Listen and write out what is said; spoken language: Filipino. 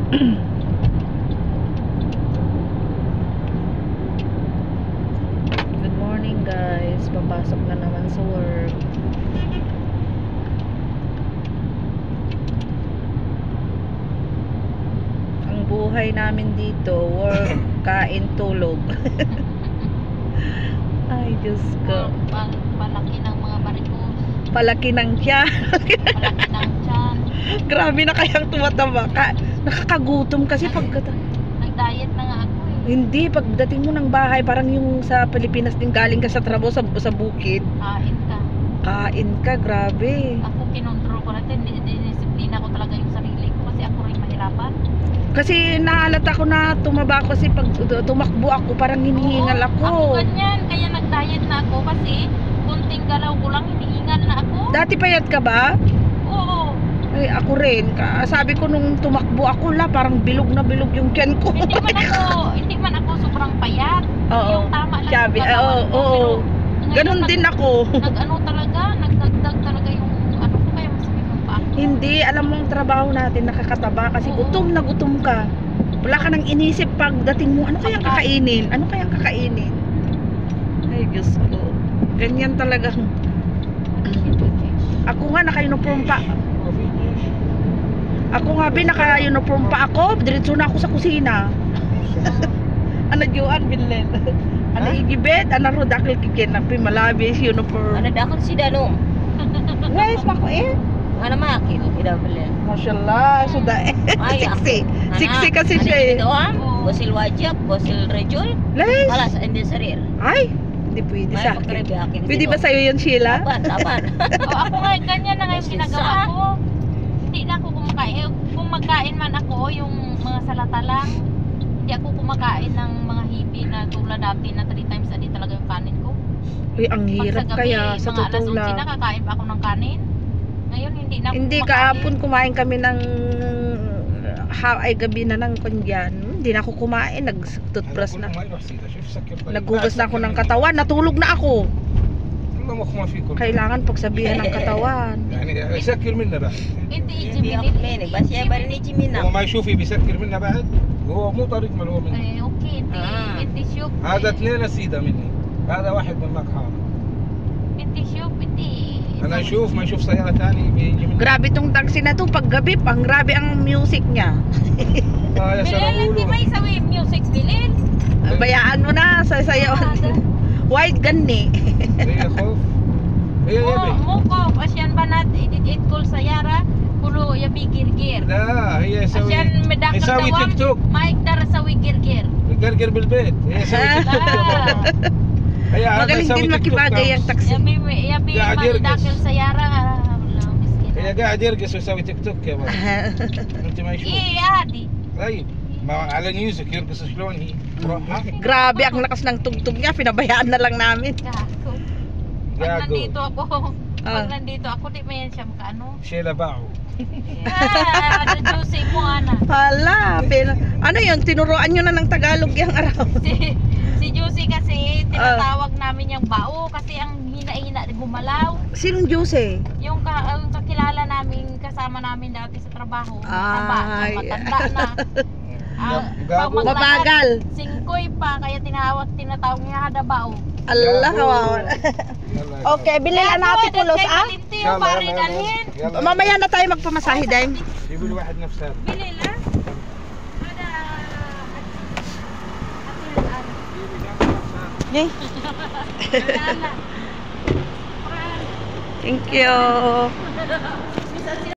Good morning guys, papasok na naman sa work. Ang buhay namin dito, work, kain, tulog. Ay Diyos ko. Palaki ng mga barikos. Palaki ng tiyan. Palaki ng tiyan. Grabe na kayang tumataba ka. Nakakagutom kasi pag Nag-diet na nga ako eh. hindi, pagdating mo ng bahay, parang yung sa Pilipinas din, galing ka sa trabaho sa bukid. Kain ka. Kain ka, grabe. Ako kinontrol ko natin. Dinisiplina ko talaga yung sarili ko kasi ako rin mahirapan. Kasi naalata ko na tumaba ako kasi pag tumakbo ako, parang hinihingal Oo, ako. Ako ganyan. Kaya nag-diet na ako kasi kunting galaw ko lang hinihingal na ako. Dati payat ka ba? Oo. Ay, ako rin. Sabi ko nung tumakbo ako, parang bilog na bilog yung tiyan ko. Hindi man ako sobrang payat. Oo. Yung tama lang. Sabi, yung katawan ko, oo. pero Ganun ngayon din ako. Nag-ano talaga, nagdagdag talaga yung ano ko kaya masakit yung paa ko. Hindi, alam mo ang trabaho natin nakakataba kasi Oo. gutom na gutom ka. Wala ka nang inisip pagdating mo, ano kayang kakainin? Ano kayang kakainin? Ay, Diyos ko. Ganyan talaga. Ako nga, naka-uniform pa. Ako nga, naka-uniform pa ako. Diretso na ako sa kusina. Ano Joan, Binlen? Ano igibet? Ano rodakil kikinap? Malabis, uniform. Ano dakot si Danong? Guys, mako eh. Ano makit? Idabel. Mashallah, suda eh. Ay, Siksi. Siksi kasi siya eh. Ito ah. Oo. Bosil wajab, bosil rejul. Les! Alas, hindi sarir. Ay, hindi pwede Ay, sa akin. pagkarabi akin. Pwede ba sa'yo yun, Sheila? Taban. Ako nga, ganyan na nga yung Kasi ginagawa saan? ko. Hindi na ako kumakain. Kung magkain man ako, yung mga salata lang, hindi ako kumakain ng mga hibi na tulad dati na 3 times a day talaga yung kanin ko. Uy, ang Pag hirap sa gabi, kaya, sa mga alas totoo 11 lang. na kakain pa ako ng kanin. Ngayon, hindi na ako Hindi, kumakain. kahapon kumain kami ng ay gabi na ng kundyan. Hindi na ako kumain, nag-toothbrush na. Naghugas na ako ng katawan, natulog na ako. Kailangan pagsabihan ng katawan. يعني يسكر منا بعد Hindi, Hindi ako menig. Bas ya bari ni Jimina. هو ما يشوفي بيسكر منا بعد هو مو طريق من هو مني Eh, okay, hindi. Hindi syup. هذا اثنين سيدة مني هذا واحد من ماك حارة Hindi syup, hindi. انا اشوف ما يشوف سيارة ثانية بيجي مني Grabe tong taxi na to, pag gabi, pang grabe ang music niya. يا Bilal, hindi may sawi music, Bilal. Bayaan mo na, sasayaw. White gani. هي خوف هي يبي Mukop, asyan banat, idit kol sa yara, kulo yabi girgir. لا هي يسوي Asyan medakal يسوي dawam, تيك توك maik dar sawi girgir. يقرقر بالبيت هي يسوي تيك توك هي هذا Magaling يسوي din تيك توك makibagay ang taxi. Yabi قاعد يرقص. medakal sa yara. هي قاعد يرقص ويسوي تيك توك يا ولد انت ما يشوف Adi. طيب ما على نيوزك يرقص شلون هي تروح ها Grabe ang lakas ng tugtog niya, pinabayaan na lang namin. Gago. Pag Gago. nandito ako, Ah. pag nandito ako, di ba yan siya makaano? شيلة باعوا Ano juicy mo, ana. Hala, ano yun, tinuruan nyo na ng Tagalog yung araw. Si Juicy kasi, tinatawag namin yung bao kasi ang hina-hina gumalaw. Sinong Jose? Yung kakilala namin, kasama namin dati sa trabaho. Ay. Matanda na. Gago. Mabagal. Singkoy pa, kaya tinatawag niya hada bao. Allah, kawawa. يلا Okay, bilila natin pulos, ah? Kalinti yung pare dalhin. يلا Mamaya na tayo magpamasahe, dahil. يقول واحد نفس هذا Bilil, ah. Ada. Yay. Atihan, Thank you.